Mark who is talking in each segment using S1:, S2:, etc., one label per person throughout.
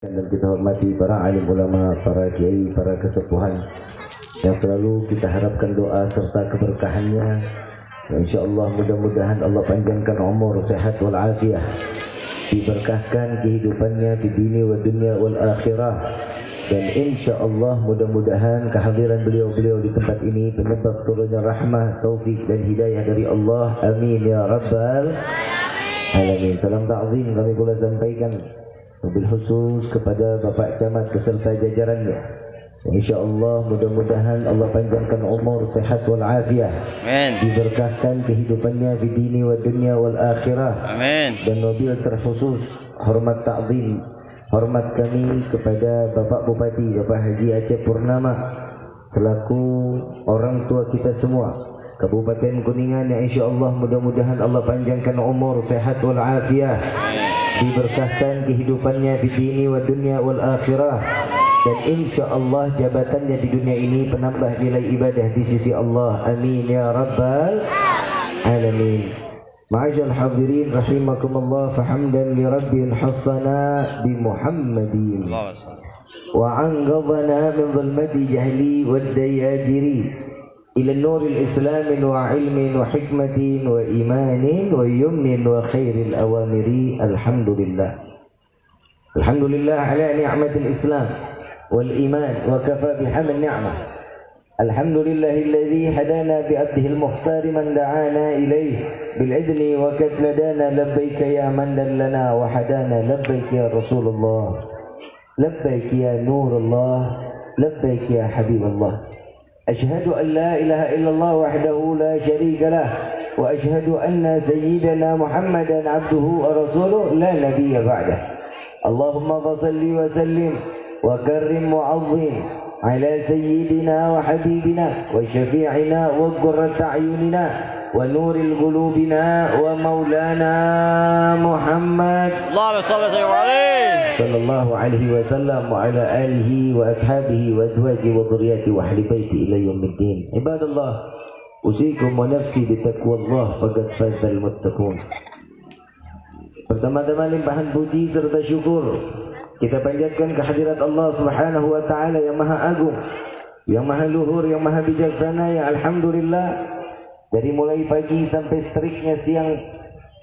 S1: Dan kita hormati para alim ulama, para kiai, para kesepuhan yang selalu kita harapkan doa serta keberkahannya. InsyaAllah mudah-mudahan Allah panjangkan umur, sehat wal afiah, diberkahkan kehidupannya di dunia wa dunia wal akhirah. Dan insyaAllah mudah-mudahan kehadiran beliau-beliau di tempat ini penyebab turunnya rahmah, taufik dan hidayah dari Allah. Amin ya rabbal alamin. Salam ta'zim kami pula sampaikan mobil khusus kepada Bapak Camat beserta jajarannya. InsyaAllah mudah-mudahan Allah panjangkan umur, sehat wal afiah.
S2: Amin.
S1: Diberkahkan kehidupannya di dini wa dunia wal akhirah.
S2: Amin.
S1: Dan mobil terkhusus hormat ta'zim, hormat kami kepada Bapak Bupati, Bapak Haji Aceh Purnama, selaku orang tua kita semua Kabupaten Kuningan, yang insyaAllah mudah-mudahan Allah panjangkan umur, sehat wal afiah, diberkahkan kehidupannya di dini wa dunia wal akhirah. Dan insyaAllah jabatannya di dunia ini penambah nilai ibadah di sisi Allah. Amin ya rabbal alamin. Ma'asyal hadirin rahimakumullah, fahamdan li rabbin hassana bi Muhammadin wa anqadhana min dhulmati jahli wad dayajiri ila nuril islamin wa ilmin wa hikmatin wa imanin wa yumnin wa khairil awamiri. Alhamdulillah, alhamdulillah ala ni'matil islam wal iman wa kafa bihamd ni'mah. Alhamdulillahilladzi hadana bi abdihi al-mukhtar man da'ana ilayhi bil idni wa katladana labbaika ya man dallana wa hadana labbaika ya rasulullah labbaika ya nurullah labbaika ya habiballah. Ashhadu an la ilaha illallah wahdahu la sharika lah wa ashhadu anna sayyidana Muhammadan abduhu wa rasuluhu la nabiyya ba'dah. Allahumma salli wa sallim wa karrim wa 'azzim ala sayyidina wa habibina wa syafi'ina wa qurrati a'yunina wa nuril qulubina wa maulana Muhammad
S2: Allahumma salli alaihi
S1: sallallahu alaihi wasallam wa ala alihi wa ashabihi wa azwajihi wa dhurriyyatihi wa ahli baiti ila yaumiddin. Ibadallah, usikum wa nafsi bi taqwallah faqad fazal muttaqun. Pertama-tama limpahan puji serta syukur kita panjatkan kehadirat Allah Subhanahu wa taala yang Maha Agung, yang Maha Luhur, yang Maha Bijaksana, yang alhamdulillah dari mulai pagi sampai seteriknya siang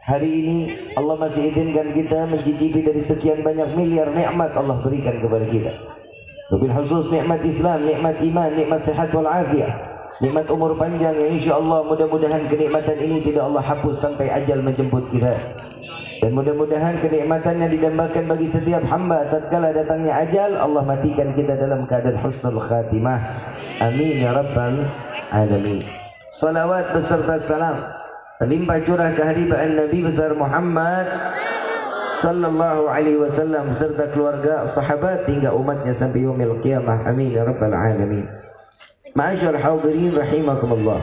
S1: hari ini Allah masih izinkan kita mencicipi dari sekian banyak miliar nikmat Allah berikan kepada kita. Wabil khusus nikmat Islam, nikmat iman, nikmat sehat wal afiah, nikmat umur panjang yang insyaAllah mudah-mudahan kenikmatan ini tidak Allah hapus sampai ajal menjemput kita. Dan mudah-mudahan kenikmatan yang didambakan bagi setiap hamba tatkala datangnya ajal, Allah matikan kita dalam keadaan husnul khatimah. Amin ya rabbal alamin. Salawat beserta salam terlimpah curah kehadiran Nabi besar Muhammad sallallahu alaihi wasallam serta keluarga, sahabat hingga umatnya sampai yaumil qiyamah. Amin ya rabbal alamin. Ma'asyar hadirin rahimakumullah,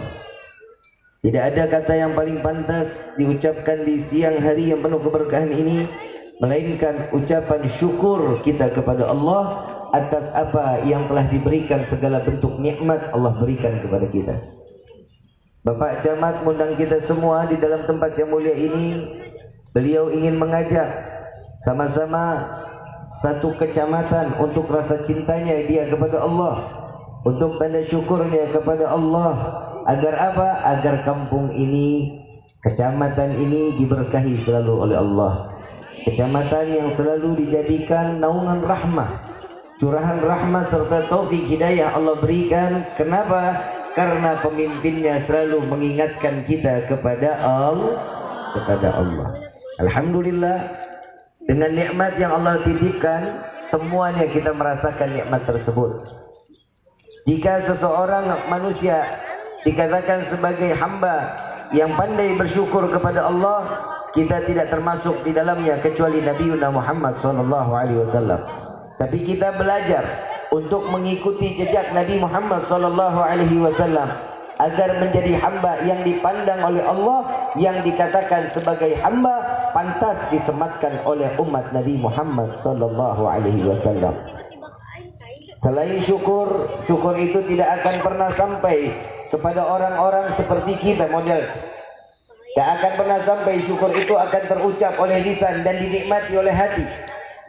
S1: tidak ada kata yang paling pantas diucapkan di siang hari yang penuh keberkahan ini melainkan ucapan syukur kita kepada Allah atas apa yang telah diberikan, segala bentuk nikmat Allah berikan kepada kita. Bapak Camat mengundang kita semua di dalam tempat yang mulia ini. Beliau ingin mengajak sama-sama satu kecamatan untuk rasa cintanya dia kepada Allah, untuk tanda syukurnya kepada Allah. Agar apa? Agar kampung ini, kecamatan ini diberkahi selalu oleh Allah. Kecamatan yang selalu dijadikan naungan rahmah, curahan rahmah serta taufik hidayah Allah berikan. Kenapa? Karena pemimpinnya selalu mengingatkan kita kepada Allah. Alhamdulillah, dengan nikmat yang Allah titipkan, semuanya kita merasakan nikmat tersebut. Jika seseorang manusia dikatakan sebagai hamba yang pandai bersyukur kepada Allah, kita tidak termasuk di dalamnya kecuali Nabi Muhammad SAW. Tapi kita belajar untuk mengikuti jejak Nabi Muhammad SAW agar menjadi hamba yang dipandang oleh Allah, yang dikatakan sebagai hamba pantas disematkan oleh umat Nabi Muhammad SAW. Selain syukur, syukur itu tidak akan pernah sampai kepada orang-orang seperti kita model. Tak akan pernah sampai syukur itu akan terucap oleh lisan dan dinikmati oleh hati.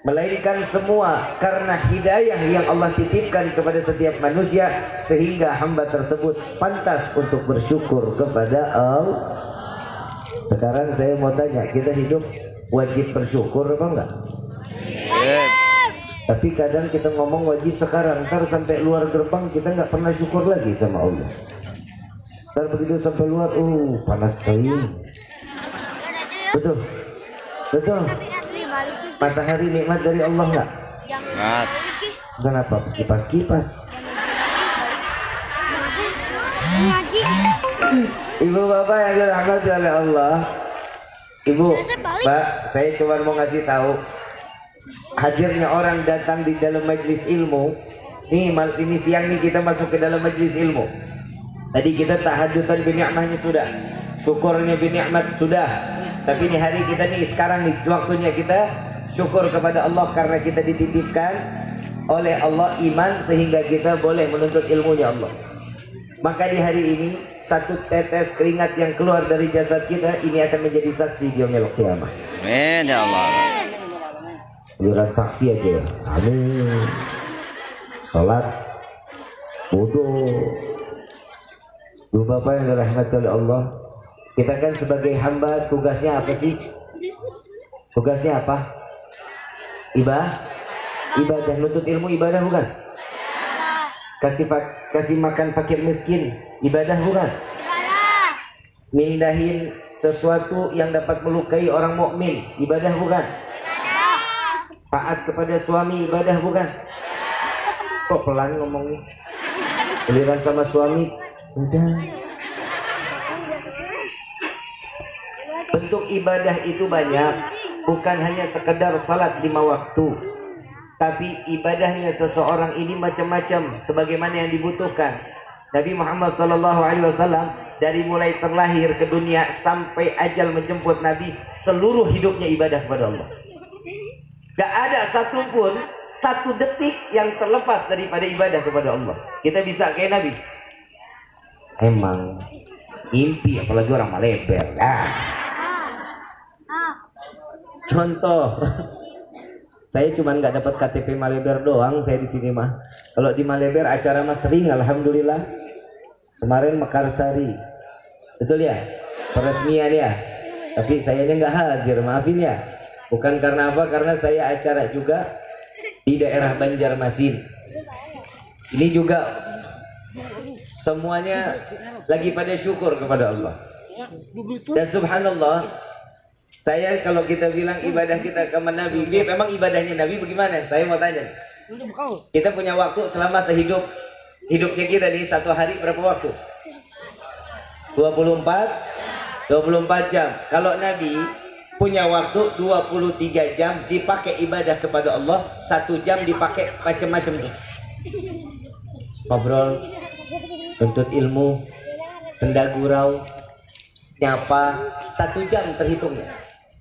S1: melainkan semua karena hidayah yang Allah titipkan kepada setiap manusia, sehingga hamba tersebut pantas untuk bersyukur kepada Allah. Sekarang saya mau tanya, kita hidup wajib bersyukur apa enggak? Tapi kadang kita ngomong wajib sekarang, ntar sampai luar gerbang kita nggak pernah syukur lagi sama Allah. Ntar begitu sampai luar, panas sekali. Betul, betul. Matahari nikmat dari Allah nggak?
S2: Ingat.
S1: Kenapa kipas-kipas? Ibu bapak yang dirahmati oleh Allah, ibu, mbak, saya cuma mau ngasih tahu, hadirnya orang datang di dalam majelis ilmu. Ini siang nih kita masuk ke dalam majelis ilmu. Tadi kita tahajudan binikmahnya sudah, syukurnya binikmat sudah. Tapi ini hari kita nih sekarang nih waktunya kita syukur kepada Allah karena kita dititipkan oleh Allah iman sehingga kita boleh menuntut ilmunya Allah. Maka di hari ini satu tetes keringat yang keluar dari jasad kita ini akan menjadi saksi di yaumil qiyamah.
S2: Amin ya Allah.
S1: Giliran saksi aja ya. Amin. Salat, wudu. Ibu bapak yang dirahmati oleh Allah, kita kan sebagai hamba tugasnya apa sih? Tugasnya apa? Ibadah, nuntut ilmu ibadah bukan? Kasih makan fakir miskin ibadah bukan? Mindahin sesuatu yang dapat melukai orang mukmin ibadah bukan? Taat kepada suami ibadah bukan? Kok pelan ngomongnya? Giliran sama suami udah. Bentuk ibadah itu banyak, bukan hanya sekedar salat 5 waktu, tapi ibadahnya seseorang ini macam-macam sebagaimana yang dibutuhkan. Nabi Muhammad SAW dari mulai terlahir ke dunia sampai ajal menjemput Nabi, seluruh hidupnya ibadah kepada Allah. Gak ada satupun satu detik yang terlepas daripada ibadah kepada Allah. Kita bisa kayak Nabi? Emang mimpi, apalagi orang Maleber. Contoh, saya cuma nggak dapat KTP Maleber doang. Saya di sini mah. Kalau di Maleber acara mah sering, alhamdulillah. Kemarin Mekarsari, betul ya? Peresmian ya. Tapi sayanya nggak hadir, maafin ya. Bukan karena apa? Karena saya acara juga di daerah Banjarmasin. Ini juga semuanya lagi pada syukur kepada Allah. Dan subhanallah, saya kalau kita bilang ibadah kita ke Nabi, memang ibadahnya Nabi bagaimana? Saya mau tanya. Kita punya waktu selama hidupnya kita nih, satu hari berapa waktu? 24 jam. Kalau Nabi punya waktu 23 jam dipakai ibadah kepada Allah, 1 jam dipakai macam-macam tuh. Ngobrol, tuntut ilmu, senda gurau, nyapa, 1 jam terhitungnya.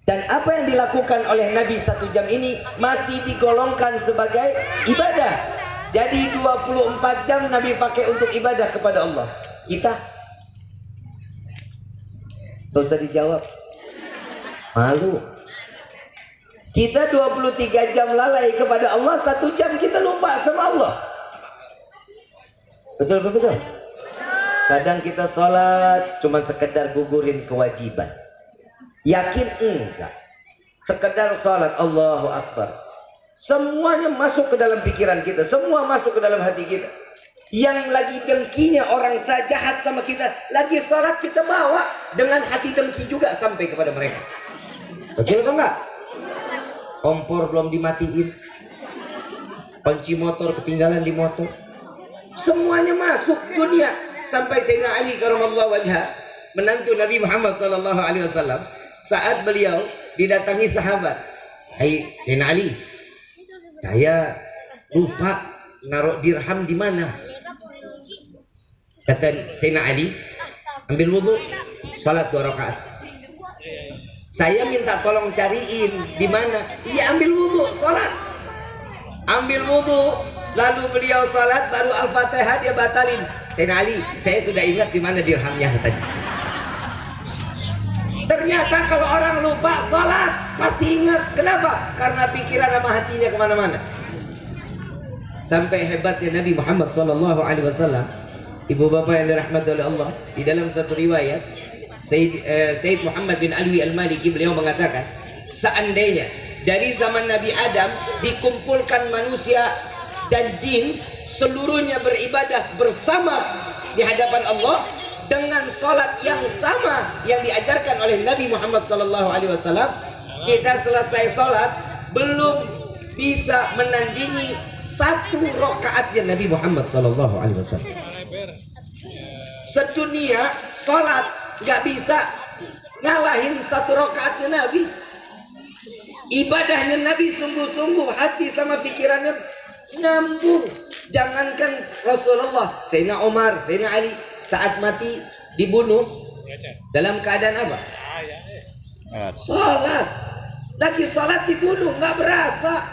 S1: Dan apa yang dilakukan oleh Nabi 1 jam ini masih digolongkan sebagai ibadah. Jadi 24 jam Nabi pakai untuk ibadah kepada Allah. Kita gak usah dijawab, malu. Kita 23 jam lalai kepada Allah, 1 jam kita lupa sama Allah. Betul. Kadang kita sholat cuma sekedar gugurin kewajiban. Yakin enggak? Sekedar sholat Allahu Akbar, semuanya masuk ke dalam pikiran kita, semua masuk ke dalam hati kita. Yang lagi dengkinya orang jahat sama kita, lagi sholat kita bawa dengan hati dengki juga sampai kepada mereka. Betul atau enggak? Kompor belum dimatiin, kunci motor ketinggalan di motor, semuanya masuk dunia. Sampai Sayyidina Ali karamallahu wajhah, menantu Nabi Muhammad SAW, saat beliau didatangi sahabat, "Hai Sayyidina Ali, saya lupa naruh dirham di mana." Kata Sayyidina Ali, "Ambil wudhu, salat 2 rakaat." "Saya minta tolong cariin di mana." "Iya, ambil wudhu, salat." Ambil wudhu, lalu beliau salat, baru Al-Fatihah dia batalin. Sayyidina Ali, "Saya sudah ingat di mana dirhamnya," katanya.
S3: Ternyata kalau orang lupa sholat pasti ingat. Kenapa? Karena pikiran sama hatinya kemana-mana. Sampai hebatnya Nabi Muhammad SAW, ibu bapak yang dirahmati oleh Allah, di dalam satu riwayat Sayyid Muhammad bin Alwi Al-Maliki, beliau mengatakan, seandainya dari zaman Nabi Adam dikumpulkan manusia dan jin seluruhnya beribadah bersama di hadapan Allah dengan sholat yang sama yang diajarkan oleh Nabi Muhammad SAW, kita selesai sholat belum bisa menandingi satu rakaatnya Nabi Muhammad SAW. Sedunia sholat nggak bisa ngalahin satu rakaatnya Nabi. Ibadahnya Nabi sungguh-sungguh, hati sama pikirannya nyambung. Jangankan Rasulullah, Sayyidina Umar, Sayyidina Ali saat mati dibunuh dalam keadaan apa? Sholat. Lagi sholat dibunuh, nggak berasa.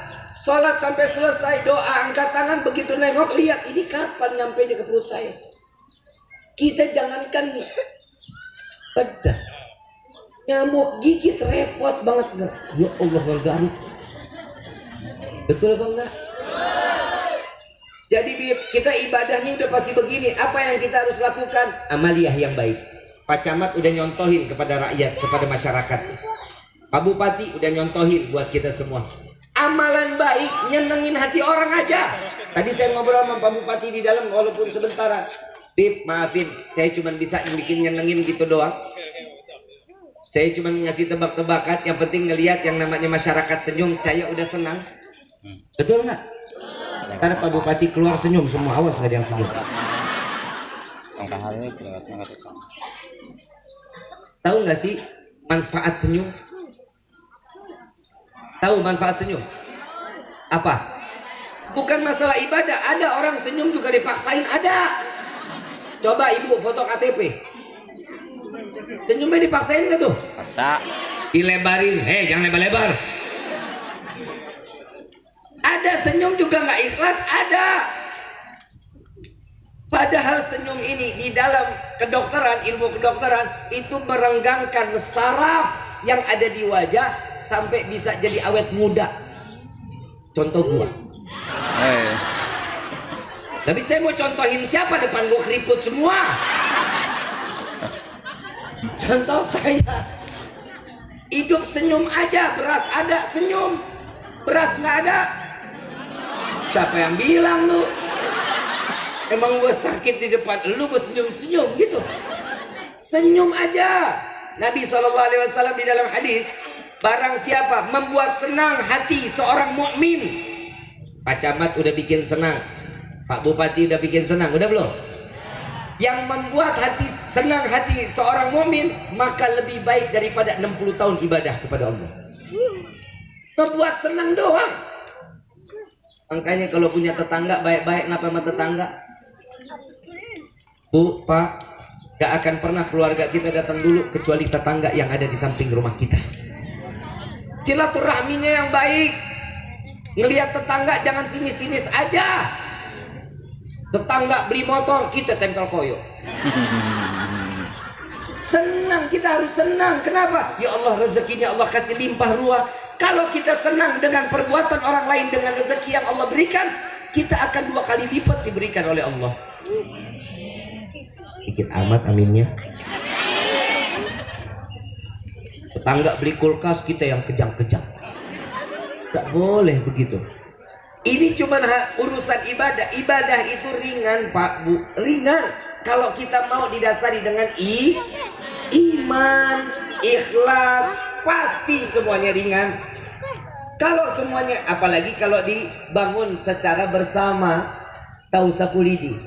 S3: Sholat sampai selesai, doa, angkat tangan, begitu nengok, lihat ini kapan nyampe ke perut saya. Kita jangankan pedas, nyamuk gigit repot banget nggak? Ya Allah, garuk. Betul apa enggak? Jadi kita ibadahnya udah pasti begini. Apa yang kita harus lakukan? Amaliyah yang baik. Pak Camat udah nyontohin kepada rakyat, kepada masyarakat. Pak Bupati udah nyontohin buat kita semua. Amalan baik nyenengin hati orang aja. Tadi saya ngobrol sama Pak Bupati di dalam walaupun sebentar. Bib, maafin, saya cuma bisa bikin nyenengin gitu doang. Saya cuma ngasih tebak-tebakan. Yang penting ngelihat yang namanya masyarakat senyum, saya udah senang. Betul nggak? Karena Pak Bupati keluar senyum semua, awas nggak ada yang senyum. Tahu nggak sih manfaat senyum? Tahu manfaat senyum? Apa? Bukan masalah ibadah. Ada orang senyum juga dipaksain, ada. Coba ibu foto KTP. Senyumnya dipaksain nggak tuh?
S2: Paksa.
S3: Dilebarin, jangan lebar-lebar. Ada senyum juga nggak ikhlas, ada. Padahal senyum ini di dalam kedokteran, ilmu kedokteran itu merenggangkan saraf yang ada di wajah sampai bisa jadi awet muda. Contoh gua. Tapi saya mau contohin siapa, depan gua keriput semua. Contoh saya, hidup senyum aja, beras ada senyum, beras nggak ada. Siapa yang bilang lu? Emang gue sakit di depan lu, gue senyum-senyum gitu. Senyum aja. Nabi SAW di dalam hadis, barang siapa membuat senang hati seorang mukmin, Pak Camat udah bikin senang, Pak Bupati udah bikin senang, udah belum? Yang membuat senang hati seorang mukmin, maka lebih baik daripada 60 tahun ibadah kepada Allah. Membuat senang doang. Makanya kalau punya tetangga baik-baik, ngapa sama tetangga? Bu, Pak, gak akan pernah keluarga kita datang dulu kecuali tetangga yang ada di samping rumah kita. Silaturahminya yang baik. Ngelihat tetangga jangan sinis-sinis aja. Tetangga beli motor, kita tempel koyo. Senang, kita harus senang. Kenapa? Ya Allah, rezekinya Allah kasih limpah ruah. Kalau kita senang dengan perbuatan orang lain, dengan rezeki yang Allah berikan, kita akan 2 kali lipat diberikan oleh Allah. Sedikit amat aminnya. Tetangga beli kulkas, kita yang kejang-kejang. Tak boleh begitu. Ini cuma urusan ibadah. Ibadah itu ringan, Pak Bu, ringan. Kalau kita mau didasari dengan iman, ikhlas, pasti semuanya ringan. Kalau semuanya, apalagi kalau dibangun secara bersama. Tahu sapu lidi?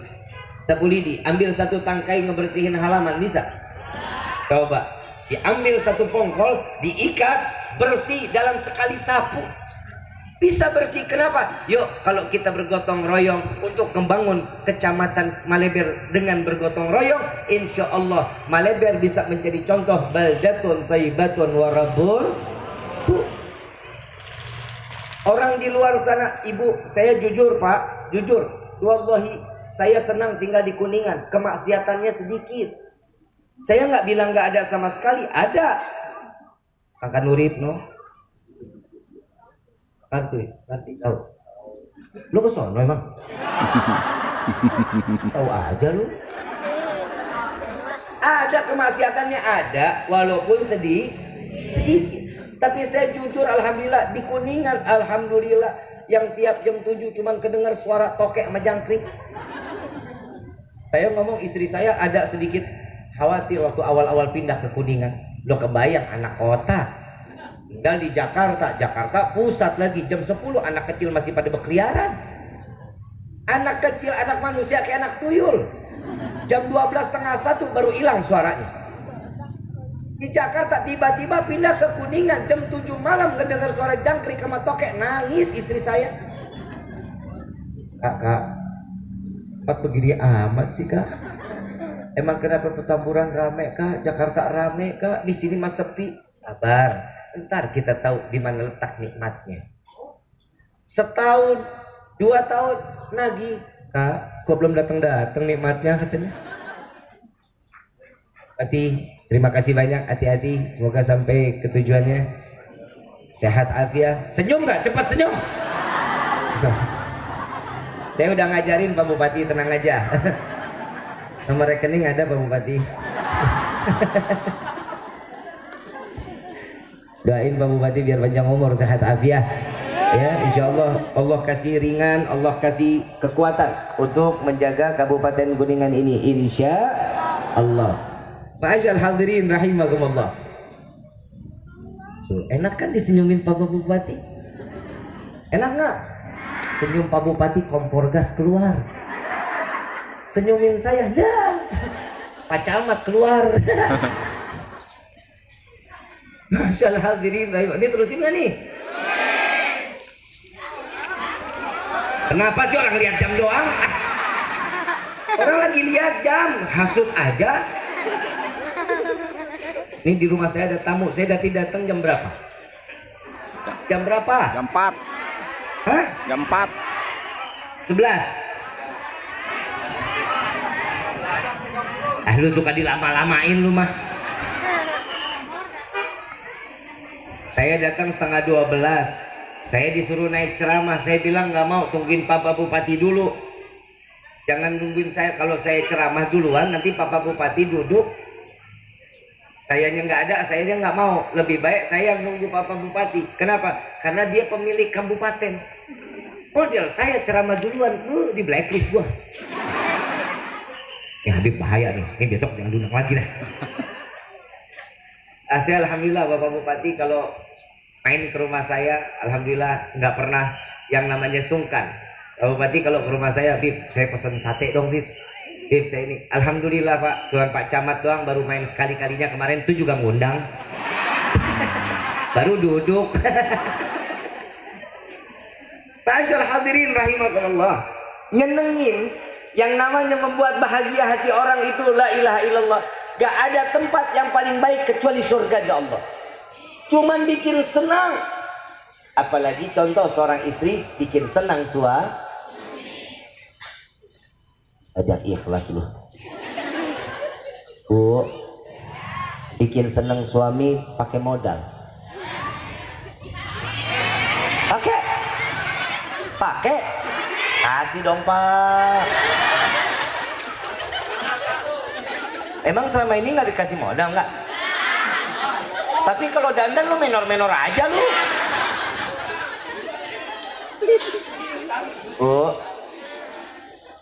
S3: Sapu lidi, ambil satu tangkai ngebersihin halaman, bisa? Coba, diambil satu pongkol, diikat, bersih dalam sekali sapu. Bisa bersih, kenapa? Yuk, kalau kita bergotong royong untuk membangun kecamatan Maleber dengan bergotong royong, insya Allah Maleber bisa menjadi contoh baldatun thayyibatun warabun. Orang di luar sana, ibu, saya jujur Pak, jujur, wallahi, saya senang tinggal di Kuningan, kemaksiatannya sedikit. Saya nggak bilang nggak ada sama sekali, ada.
S1: Angkat Nurit no. Ngerti tahu. Lu ke sono emang? Tahu aja lu. Ada kemaksiatannya ada, walaupun sedikit. Tapi saya jujur alhamdulillah di Kuningan alhamdulillah yang tiap jam 7 cuman kedengar suara tokek sama jangkrik. Saya ngomong istri saya ada sedikit khawatir waktu awal-awal pindah ke Kuningan. Lo kebayang anak kota tinggal di Jakarta pusat lagi jam 10 anak kecil masih pada berkeliaran. Anak kecil, anak manusia kayak anak tuyul. Jam 12:30 baru hilang suaranya. Di Jakarta tiba-tiba pindah ke Kuningan jam 7 malam kedengar suara jangkrik sama tokek, nangis istri saya. Kak, apa begini amat sih kak? Emang kenapa Petamburan rame kak? Jakarta rame kak? Di sini mah sepi. Sabar, ntar kita tahu di mana letak nikmatnya. Setahun, 2 tahun lagi, kak, kok belum datang nikmatnya katanya. Terima kasih banyak, hati-hati, semoga sampai ke tujuannya. Sehat afiat. Senyum nggak? Cepat senyum. Saya udah ngajarin Pak Bupati, tenang aja. Nomor rekening ada Pak Bupati. Doain Pak Bupati biar panjang umur, sehat afiat. Ya, insya Allah Allah kasih ringan, Allah kasih kekuatan untuk menjaga Kabupaten Kuningan ini, insya Allah. Ma'asyal hadirin rahimakumullah. Enak kan disenyumin Pak Bupati? Enak nggak? Senyum Pak Bupati kompor gas keluar. Senyumin saya, dah. Pak Camat keluar. Ma'asyal hadirin rahimakumullah. Ini terusin nggak nih? Kenapa sih orang lihat jam doang? Orang lagi lihat jam, hasut aja. Ini di rumah saya ada tamu, saya datang jam berapa? Jam berapa?
S2: Jam 4.
S1: Hah?
S2: Jam 4.
S1: 11. Lu suka dilama-lamain lu mah. Saya datang setengah 12. Saya disuruh naik ceramah, saya bilang nggak mau, tungguin Pak Bupati dulu. Jangan nungguin saya, kalau saya ceramah duluan nanti Pak Bupati duduk. Sayanya nggak ada, sayanya nggak mau. Lebih baik saya nunggu Pak Bupati. Kenapa? Karena dia pemilik kabupaten. Model saya ceramah duluan, di blacklist gua. Ya Habib bahaya nih, ini besok jangan diundang lagi dah. Saya alhamdulillah Bapak Bupati kalau main ke rumah saya, alhamdulillah nggak pernah yang namanya sungkan. Pak Bupati kalau ke rumah saya, Bib, saya pesen sate dong Bib. Bib, saya ini, alhamdulillah Pak, cuman Pak Camat doang baru main sekali-kalinya kemarin, itu juga ngundang. Baru duduk. Ma'asyal hadirin rahimakumullah. Nyenengin, yang namanya membuat bahagia hati orang itu la ilaha illallah. Gak ada tempat yang paling baik kecuali surga Allah. Cuman bikin senang. Apalagi contoh seorang istri bikin senang ada ikhlas loh. Bu, bikin senang suami pakai modal. Pakai. Kasih dong Pak. Emang selama ini nggak dikasih modal nggak? Tapi kalau dandan lo menor-menor aja lo. Oh.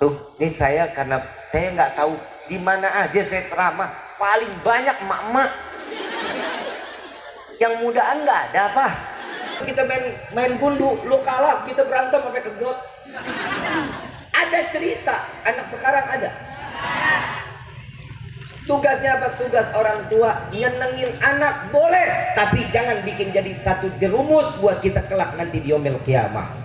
S1: Tuh, ini saya karena saya nggak tahu di mana aja saya ceramah, paling banyak emak-emak. Yang mudaan nggak ada apa. Kita main gundu, lo kalah, kita berantem sampai kegot. Ada cerita, anak sekarang ada. Tugasnya apa? Tugas orang tua nyenengin anak boleh, tapi jangan bikin jadi satu jerumus buat kita kelak nanti di yaumil qiyamah.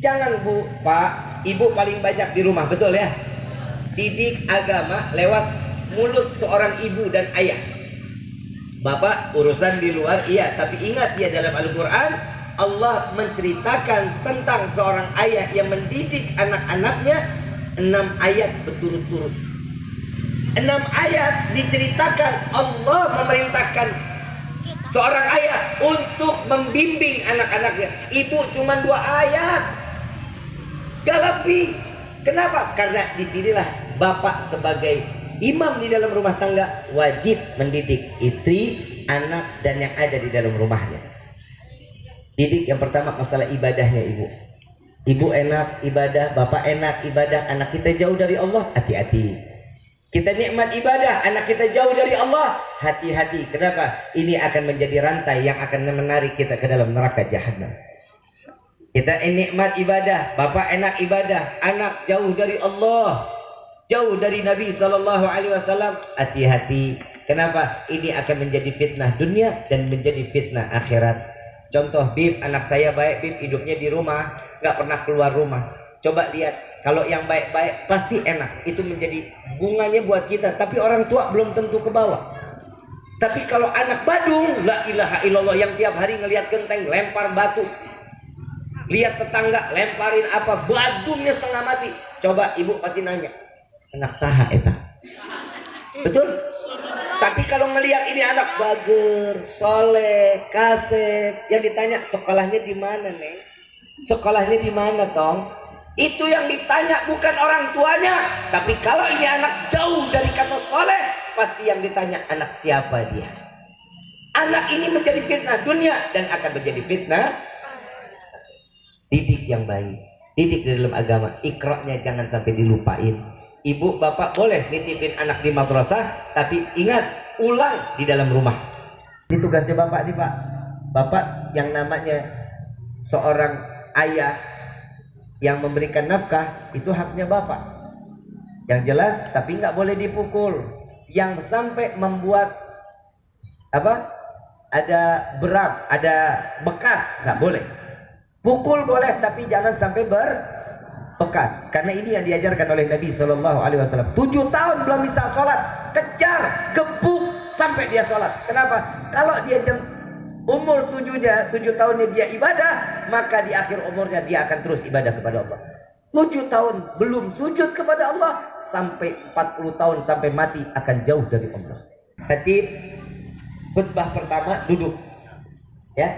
S1: Jangan Bu, Pak, Ibu paling banyak di rumah, betul ya? Didik agama lewat mulut seorang ibu dan ayah. Bapak urusan di luar, iya, tapi ingat ya dalam Al-Quran Allah menceritakan tentang seorang ayah yang mendidik anak-anaknya 6 ayat berturut-turut. 6 ayat diceritakan Allah memerintahkan
S3: Seorang ayah untuk membimbing anak-anaknya, ibu cuma 2 ayat, gak lebih. Kenapa? Karena disinilah bapak sebagai imam di dalam rumah tangga wajib mendidik istri, anak, dan yang ada di dalam rumahnya. Didik yang pertama masalah ibadahnya ibu. Ibu enak ibadah, bapak enak ibadah, anak kita jauh dari Allah, hati-hati. Kita nikmat ibadah, anak kita jauh dari Allah, hati-hati. Kenapa? Ini akan menjadi rantai yang akan menarik kita ke dalam neraka jahanam. Kita nikmat ibadah, bapak enak ibadah, anak jauh dari Allah, jauh dari Nabi SAW, hati-hati. Kenapa? Ini akan menjadi fitnah dunia dan menjadi fitnah akhirat. Contoh, Bib, anak saya baik, Bib, hidupnya di rumah, nggak pernah keluar rumah. Coba lihat, kalau yang baik-baik pasti enak, itu menjadi bunganya buat kita, tapi orang tua belum tentu ke bawah. Tapi kalau anak badung, la ilaha illallah, yang tiap hari ngelihat genteng lempar batu, lihat tetangga lemparin apa, badungnya setengah mati. Coba ibu pasti nanya, anak saha eta? Betul? Tapi kalau ngelihat ini anak bager, soleh, kasep, yang ditanya sekolahnya di mana, Neng? Sekolahnya di mana, Tong? Itu yang ditanya bukan orang tuanya. Tapi kalau ini anak jauh dari kata soleh, pasti yang ditanya anak siapa dia. Anak ini menjadi fitnah dunia dan akan menjadi fitnah. Didik yang baik, didik di dalam agama, ikra'nya jangan sampai dilupain. Ibu bapak boleh nitipin anak di madrasah, tapi ingat, ulang di dalam rumah. Ini tugasnya bapak nih pak. Bapak yang namanya seorang ayah yang memberikan nafkah, itu haknya bapak. Yang jelas, tapi nggak boleh dipukul. Yang sampai membuat apa? Ada beram, ada bekas, nggak boleh. Pukul boleh, tapi jangan sampai berbekas. Karena ini yang diajarkan oleh Nabi SAW. 7 tahun belum bisa sholat, kejar, gebuk sampai dia sholat. Kenapa? Kalau dia umur 7 tahunnya dia ibadah, maka di akhir umurnya dia akan terus ibadah kepada Allah. 7 tahun belum sujud kepada Allah, sampai 40 tahun sampai mati akan jauh dari Allah. Khatib khutbah pertama duduk, ya.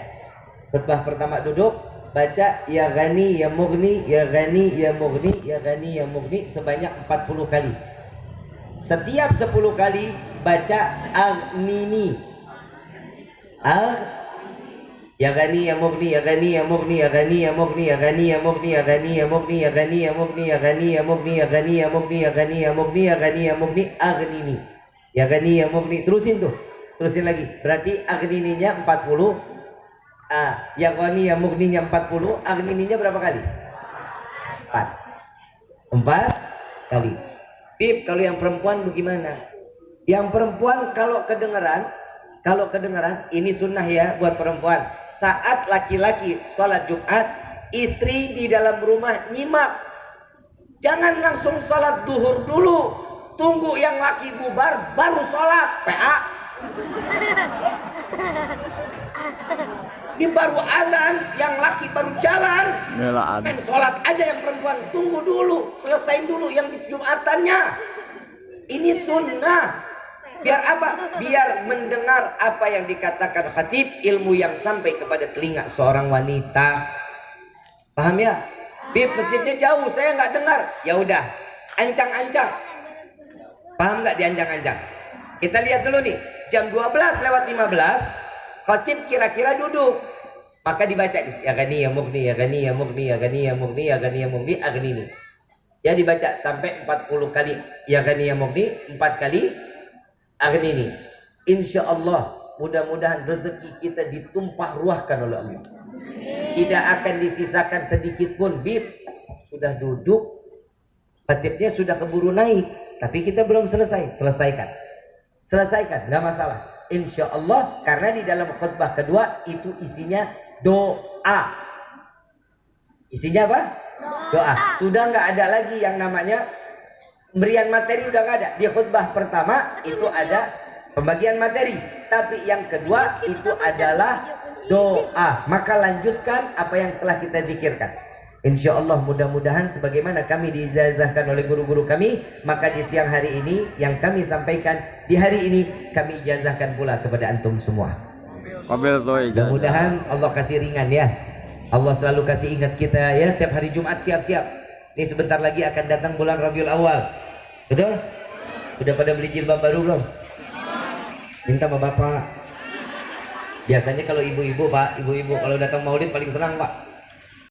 S3: Khutbah pertama duduk, baca ya Ghani ya Mughni ya Ghani ya Mughni ya Ghani ya Mughni sebanyak 40 kali. Setiap 10 kali baca Aghnini. Ya Ghani ya Mughni ya Ghani ya Mughni ya Ghani ya Mughni ya Ghani ya Mughni ya Ghani ya Mughni ya Ghani ya Mughni ya Ghani ya Mughni ya Ghani ya Mughni ya Ghani ya Mughni ya Ghani ya Mughni Aghnini. Ya Ghani ya Mughni, terusin tuh. Terusin lagi. Berarti Aghnininya 40. Ya Ghani ya Mughninya 40, Aghnininya berapa kali? 4 kali. Bib, kalau yang perempuan bagaimana? Yang perempuan kalau kedengaran, ini sunnah ya buat perempuan. Saat laki-laki sholat Jumat, istri di dalam rumah nyimak. Jangan langsung sholat duhur dulu, tunggu yang laki bubar baru sholat. PA. Ini baru azan, yang laki baru jalan. Main sholat aja yang perempuan, tunggu dulu, selesain dulu yang di Jumatannya. Ini sunnah. Biar apa? Biar mendengar apa yang dikatakan khatib, ilmu yang sampai kepada telinga seorang wanita. Paham ya? Bib, masjidnya jauh, saya nggak dengar. Ya udah, ancang-ancang. Paham nggak diancang-ancang? Kita lihat dulu nih, jam 12:15, khatib kira-kira duduk. Maka dibaca nih, ya Ghani ya Mughni ya Ghani ya Mughni ya Ghani ya Mughni ya Ghani ya Mughni Aghnini. Ya dibaca sampai 40 kali ya Ghani ya Mughni, 4 kali Aghnini. Insya Allah mudah-mudahan rezeki kita ditumpah ruahkan oleh Allah. Tidak akan disisakan sedikit pun. Bib, sudah duduk, khatibnya sudah keburu naik, tapi kita belum selesai. Selesaikan, nggak masalah. Insya Allah, karena di dalam khutbah kedua itu isinya doa. Isinya apa? Doa. Sudah nggak ada lagi yang namanya pemberian materi, udah nggak ada. Di khutbah pertama itu ada pembagian materi, tapi yang kedua itu adalah doa. Maka lanjutkan apa yang telah kita pikirkan. Insya Allah mudah-mudahan sebagaimana kami diijazahkan oleh guru-guru kami, maka di siang hari ini yang kami sampaikan di hari ini kami ijazahkan pula kepada antum semua.
S1: Mudah-mudahan Allah kasih ringan ya. Allah selalu kasih ingat kita ya. Tiap hari Jumat siap-siap. Ini sebentar lagi akan datang bulan Rabiul Awal. Betul? Udah pada beli jilbab baru belum? Minta sama bapak. Biasanya kalau ibu-ibu Pak, ibu-ibu kalau datang maulid paling senang Pak.